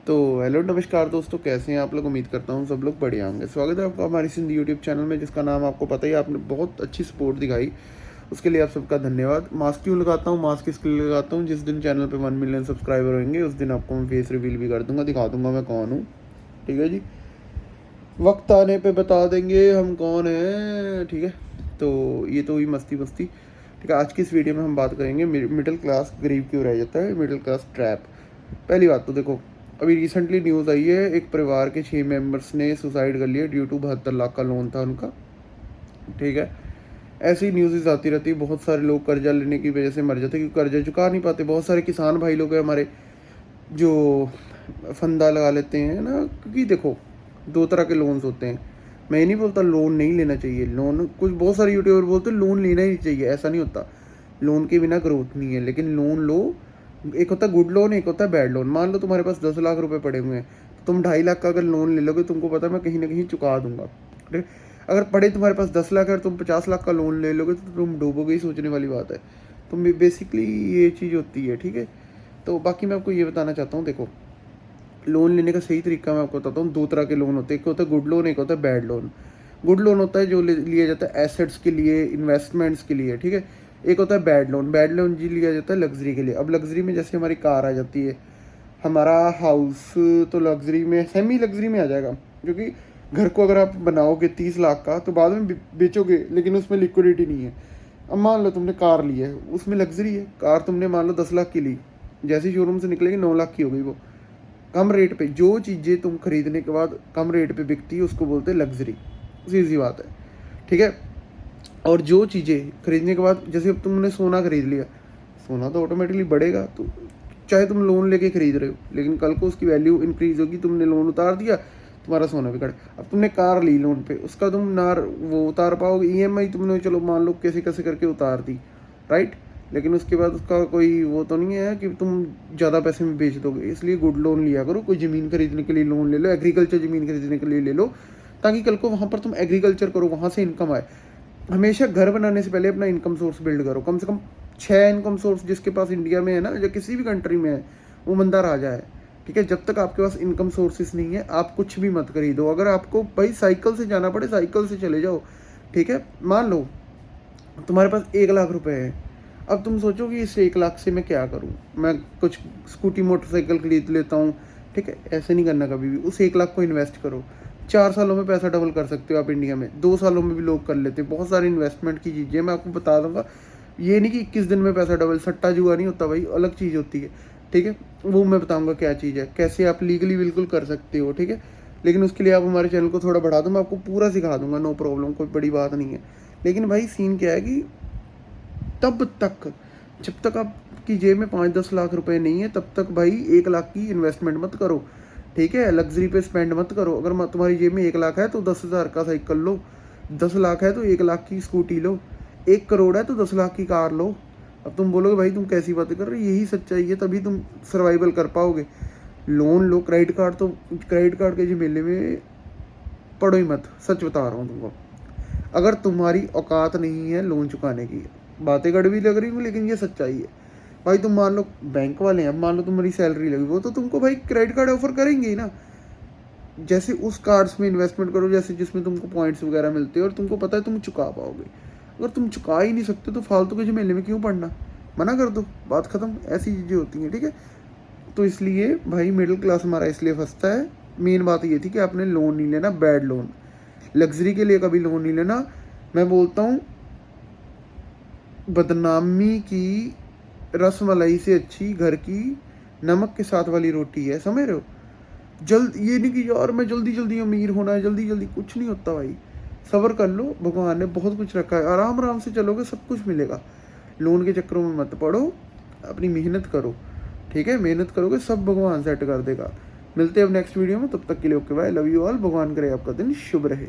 तो हेलो नमस्कार दोस्तों, कैसे हैं आप लोग। उम्मीद करता हूँ सब लोग बढ़िया होंगे। स्वागत है आपका हमारी सिंधी यूट्यूब चैनल में, जिसका नाम आपको पता ही है। आपने बहुत अच्छी सपोर्ट दिखाई, उसके लिए आप सबका धन्यवाद। मास्क क्यों लगाता हूँ, मास्क इसके लिए लगाता हूँ, जिस दिन चैनल पे 1 मिलियन सब्सक्राइबर होंगे उस दिन आपको मैं फेस रिवील भी कर दूंगा, दिखा दूंगा मैं कौन हूँ। ठीक है जी, वक्त आने पे बता देंगे हम कौन हैं। ठीक है, तो ये तो हुई मस्ती मस्ती। ठीक है, आज की इस वीडियो में हम बात करेंगे मिडिल क्लास गरीब क्यों रह जाता है, मिडिल क्लास ट्रैप। पहली बात तो देखो, अभी रिसेंटली न्यूज़ आई है, एक परिवार के 6 मेंबर्स ने सुसाइड कर लिया ड्यू टू 72 लाख का लोन था उनका। ठीक है, ऐसी न्यूज़ आती रहती है। बहुत सारे लोग कर्जा लेने की वजह से मर जाते हैं, क्योंकि कर्जा चुका नहीं पाते। बहुत सारे किसान भाई लोग हैं हमारे जो फंदा लगा लेते हैं ना, क्योंकि देखो दो तरह के लोन्स होते हैं। मैं ये नहीं बोलता लोन नहीं लेना चाहिए, लोन कुछ बहुत सारे यूट्यूबर बोलते हैं लोन लेना ही चाहिए, ऐसा नहीं होता। लोन के बिना ग्रोथ नहीं है, लेकिन लोन लो। एक होता है गुड लोन, एक होता है बैड लोन। मान लो तुम्हारे पास 10 लाख रुपए पड़े हुए हैं, तो तुम 2.5 लाख का अगर लोन ले लोगे, तुमको पता है मैं कहीं ना कहीं चुका दूंगा। ठीक है? अगर पड़े तुम्हारे पास 10 लाख है और तुम 50 लाख का लोन ले लोगे, तो तुम डूबोगे ही, सोचने वाली बात है। तो बेसिकली ये चीज़ होती है। ठीक है, तो बाकी मैं आपको ये बताना चाहता हूँ, देखो लोन लेने का सही तरीका मैं आपको बताता हूँ। दो तरह के लोन होते हैं, एक होता है गुड लोन, एक होता है बैड लोन। गुड लोन होता है जो लिया जाता है एसेट्स के लिए, इन्वेस्टमेंट्स के लिए। ठीक है, एक होता है बैड लोन। बैड लोन जी लिया जाता है लग्जरी के लिए। अब लग्जरी में जैसे हमारी कार आ जाती है, हमारा हाउस, तो लग्जरी में सेमी लग्जरी में आ जाएगा। क्योंकि घर को अगर आप बनाओगे 30 लाख का, तो बाद में बेचोगे, लेकिन उसमें लिक्विडिटी नहीं है। अब मान लो तुमने कार ली है, उसमें लग्जरी है। कार तुमने मान लो 10 लाख की ली, जैसी शोरूम से निकलेगी 9 लाख की हो गई वो। कम रेट पे जो चीज़ें तुम खरीदने के बाद कम रेट पे बिकती है, उसको बोलते हैं लग्जरी। सीधी बात है। ठीक है, और जो चीज़ें खरीदने के बाद, जैसे अब तुमने सोना खरीद लिया, सोना तो ऑटोमेटिकली बढ़ेगा। तो चाहे तुम लोन लेके खरीद रहे हो, लेकिन कल को उसकी वैल्यू इंक्रीज होगी। तुमने लोन उतार दिया, तुम्हारा सोना भी बढ़े। अब तुमने कार ली लोन पे, उसका तुम ना वो उतार पाओगे। ईएमआई तुमने चलो मान लो कैसे कैसे करके उतार दी, राइट, लेकिन उसके बाद उसका कोई वो तो नहीं है कि तुम ज़्यादा पैसे में बेच दोगे। इसलिए गुड लोन लिया करो। कोई ज़मीन खरीदने के लिए लोन ले लो, एग्रीकल्चर ज़मीन खरीदने के लिए ले लो, ताकि कल को वहाँ पर तुम एग्रीकल्चर करो, वहाँ से इनकम आए। हमेशा घर बनाने से पहले अपना इनकम सोर्स बिल्ड करो। कम से कम 6 इनकम सोर्स जिसके पास इंडिया में है ना, या किसी भी कंट्री में है, वो बंदा राजा है। ठीक है, जब तक आपके पास इनकम सोर्सेस नहीं है, आप कुछ भी मत खरीदो। अगर आपको भाई साइकिल से जाना पड़े, साइकिल से चले जाओ। ठीक है, मान लो तुम्हारे पास 1 लाख रुपए है। अब तुम सोचो कि इस 1 लाख से मैं क्या करूँ, मैं कुछ स्कूटी मोटरसाइकिल खरीद लेता हूँ। ठीक है, ऐसे नहीं करना कभी भी। उस 1 लाख को इन्वेस्ट करो। 4 सालों में पैसा डबल कर सकते हो आप इंडिया में, 2 सालों में भी लोग कर लेते हैं। बहुत सारी इन्वेस्टमेंट की चीज़ें मैं आपको बता दूंगा। ये नहीं कि 21 दिन में पैसा डबल, सट्टा जुआ नहीं होता भाई, अलग चीज़ होती है। ठीक है, वो मैं बताऊंगा क्या चीज़ है, कैसे आप लीगली बिल्कुल कर सकते हो। ठीक है, लेकिन उसके लिए आप हमारे चैनल को थोड़ा बढ़ा दो, मैं आपको पूरा सिखा दूंगा, नो प्रॉब्लम, कोई बड़ी बात नहीं है। लेकिन भाई सीन क्या है कि तब तक, जब तक आपकी जेब में 5-10 लाख रुपए नहीं है, तब तक भाई 1 लाख की इन्वेस्टमेंट मत करो। ठीक है, लग्जरी पे स्पेंड मत करो। अगर तुम्हारी जेब में 1 लाख है तो 10,000 का साइकिल लो, 10 लाख है तो 1 लाख की स्कूटी लो, 1 करोड़ है तो 10 लाख की कार लो। अब तुम बोलोगे भाई तुम कैसी बातें कर रहे हो, यही सच्चाई है, तभी तुम सर्वाइवल कर पाओगे। लोन लो, क्रेडिट कार्ड तो, क्रेडिट कार्ड के झमेले में पड़ो ही मत, सच बता रहा हूँ तुमको। अगर तुम्हारी औकात नहीं है लोन चुकाने की, बातें कड़वी लग रही हूँ लेकिन ये सच्चाई है। भाई तुम मान लो बैंक वाले हैं, अब मान लो तुम्हारी सैलरी लगी, वो तो तुमको भाई क्रेडिट कार्ड ऑफर करेंगे ही ना। जैसे उस कार्ड्स में इन्वेस्टमेंट करो जैसे जिसमें तुमको पॉइंट्स वगैरह मिलते हैं और तुमको पता है तुम चुका पाओगे। अगर तुम चुका ही नहीं सकते तो फालतू के झमेले में क्यों पड़ना, मना कर दो, बात खत्म। ऐसी चीज़ें होती हैं। ठीक है, तो इसलिए भाई मिडिल क्लास हमारा इसलिए फंसता है। मेन बात ये थी कि आपने लोन नहीं लेना, बैड लोन। लग्जरी के लिए कभी लोन नहीं लेना। मैं बोलता हूँ बदनामी की रसमलाई से अच्छी घर की नमक के साथ वाली रोटी है, समझ रहे हो। जल्द ये नहीं कि यार मैं जल्दी जल्दी अमीर होना है, जल्दी जल्दी कुछ नहीं होता भाई। सब्र कर लो, भगवान ने बहुत कुछ रखा है, आराम आराम से चलोगे सब कुछ मिलेगा। लोन के चक्करों में मत पड़ो, अपनी मेहनत करो। ठीक है, मेहनत करोगे सब भगवान सेट कर देगा। मिलते हैं अब नेक्स्ट वीडियो में, तब तक के लिए okay bye, love you all. भगवान करे आपका दिन शुभ रहे।